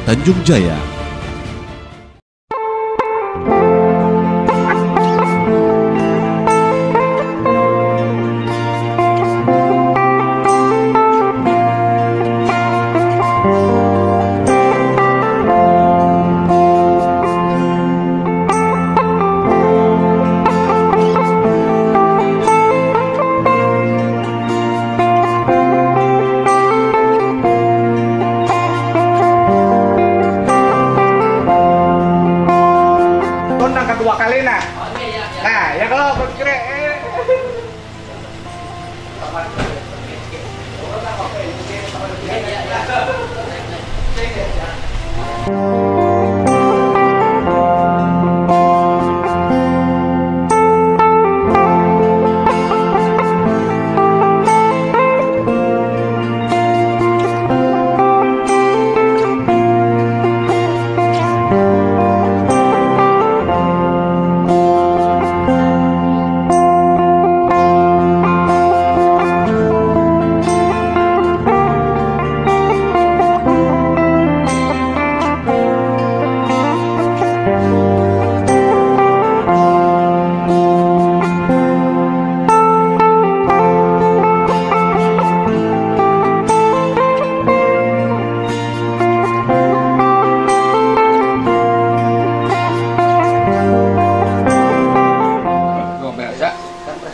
Tanjung Jaya. Dua kali nah. Nah, ya kalau berkira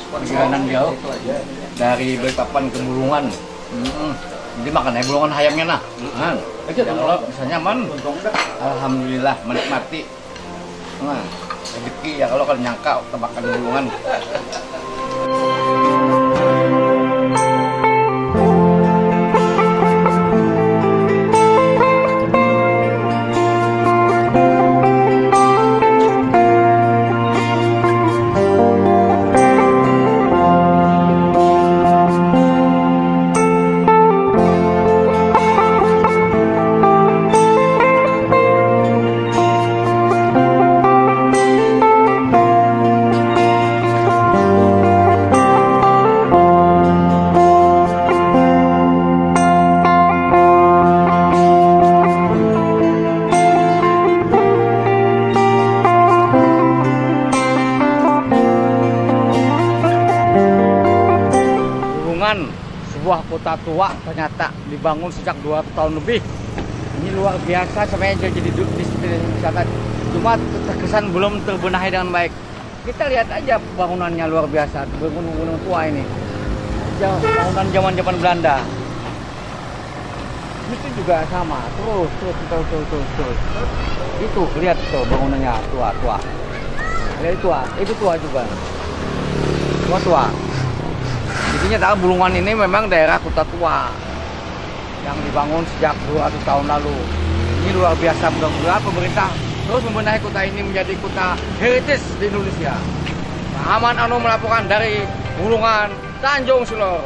perjalanan jauh dari Balikpapan ke Bulungan. Jadi makan Bulungan ayamnya nah. Kalau misalnya alhamdulillah menikmati. Nah, rezeki ya kalau nyangka kita makan Bulungan. Sebuah kota tua ternyata dibangun sejak 200 tahun lebih. Ini luar biasa sampai jadi destinasi wisata. Cuma terkesan belum terbenahi dengan baik. Kita lihat aja bangunannya luar biasa. Gunung-gunung tua ini. Bangunan zaman-zaman Belanda. Itu juga sama. Terus. Itu lihat tuh bangunannya tua. Lihat itu tua juga. Tua. Intinya Bulungan ini memang daerah kota tua yang dibangun sejak 200 tahun lalu. Ini luar biasa, mudah-mudahan pemerintah terus membenahi kota ini menjadi kota heritage di Indonesia. Aman Anu melaporkan dari Bulungan, Tanjung Sulor.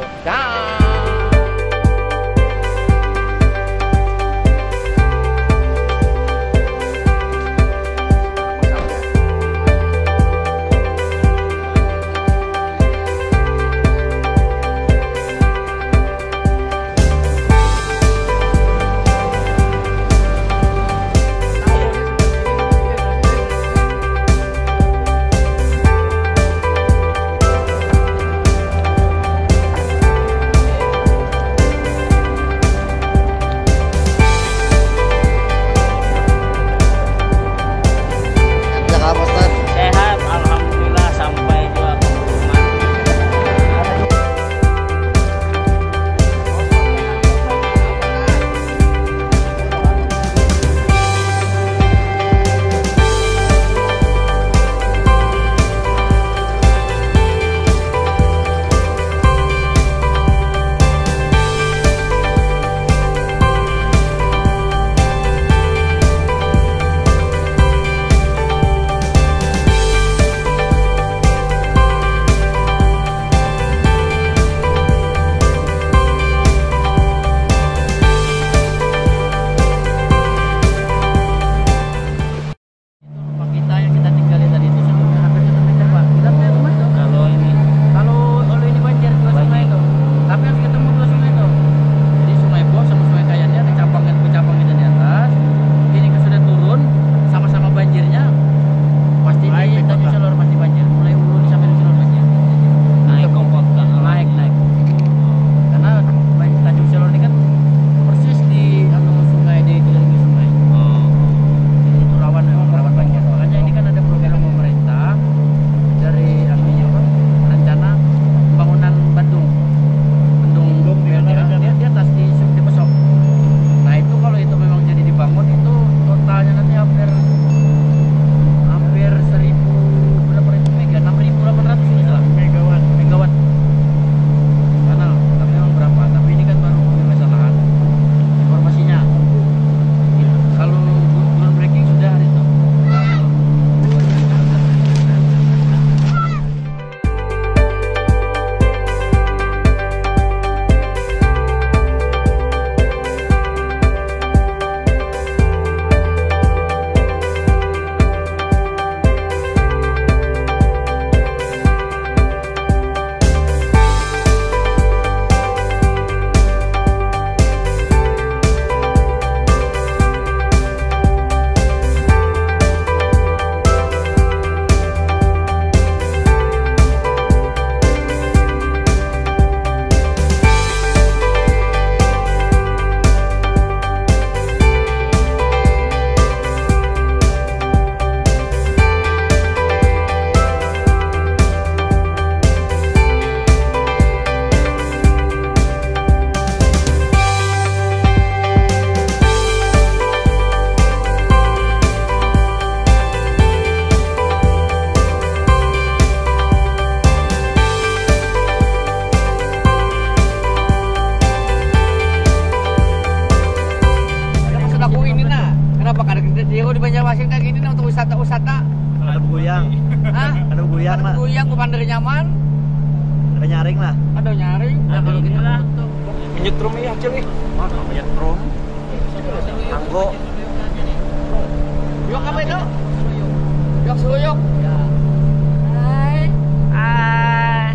Hah? Ada buyang lah. Buyang bukan dari nyaman. Ada nyaring lah. Ada nyaring. Nah, kalau gitu lah. Menyetrum ya Acil nih. Wah, menyetrum. Anggo. Yuk apa itu? Yuk seluyuk. Hai. Hai.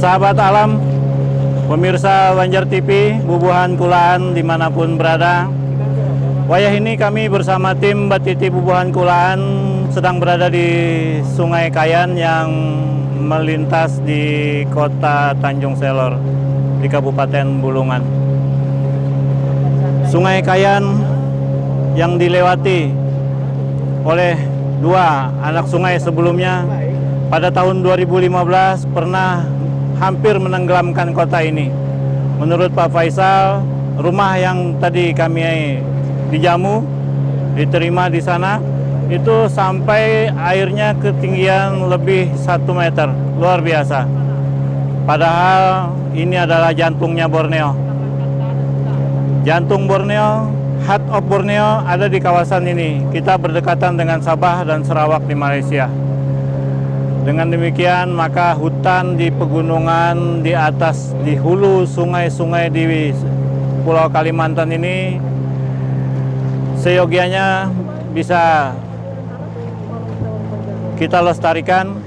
Sahabat alam, pemirsa Banjar TV, Bubuhan Kulaan dimanapun berada. Wayah ini kami bersama tim Batiti Bubuhan Kulaan sedang berada di Sungai Kayan yang melintas di kota Tanjung Selor di Kabupaten Bulungan. Sungai Kayan yang dilewati oleh dua anak sungai sebelumnya pada tahun 2015 pernah hampir menenggelamkan kota ini. Menurut Pak Faisal, rumah yang tadi kami dijamu, diterima di sana, itu sampai airnya ketinggian lebih 1 meter, luar biasa. Padahal ini adalah jantungnya Borneo. Jantung Borneo, heart of Borneo ada di kawasan ini. Kita berdekatan dengan Sabah dan Sarawak di Malaysia. Dengan demikian, maka hutan di pegunungan di atas, di hulu sungai-sungai di Pulau Kalimantan ini seyogianya bisa kita lestarikan,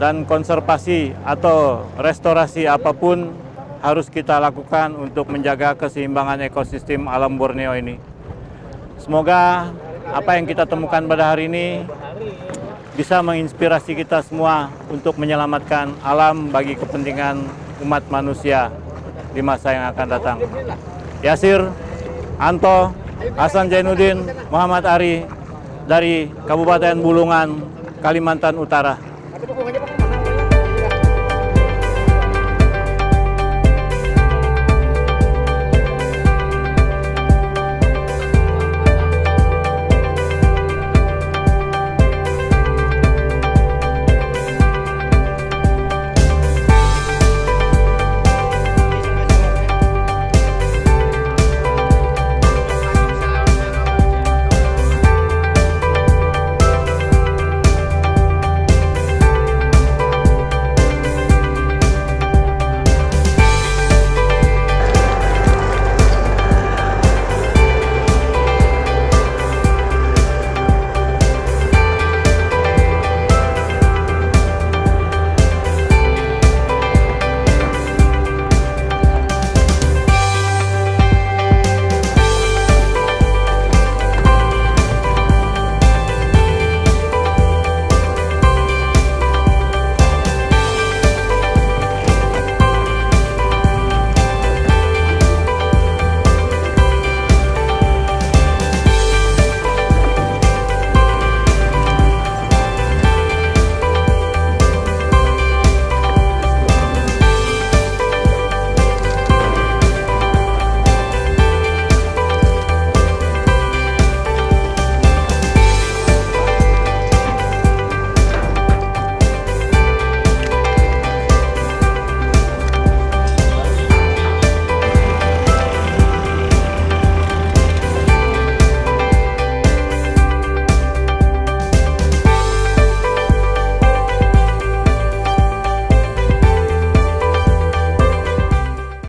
dan konservasi atau restorasi apapun harus kita lakukan untuk menjaga keseimbangan ekosistem alam Borneo ini. Semoga apa yang kita temukan pada hari ini bisa menginspirasi kita semua untuk menyelamatkan alam bagi kepentingan umat manusia di masa yang akan datang. Yasir, Anto, Hasan Jainuddin, Muhammad Ari dari Kabupaten Bulungan, Kalimantan Utara.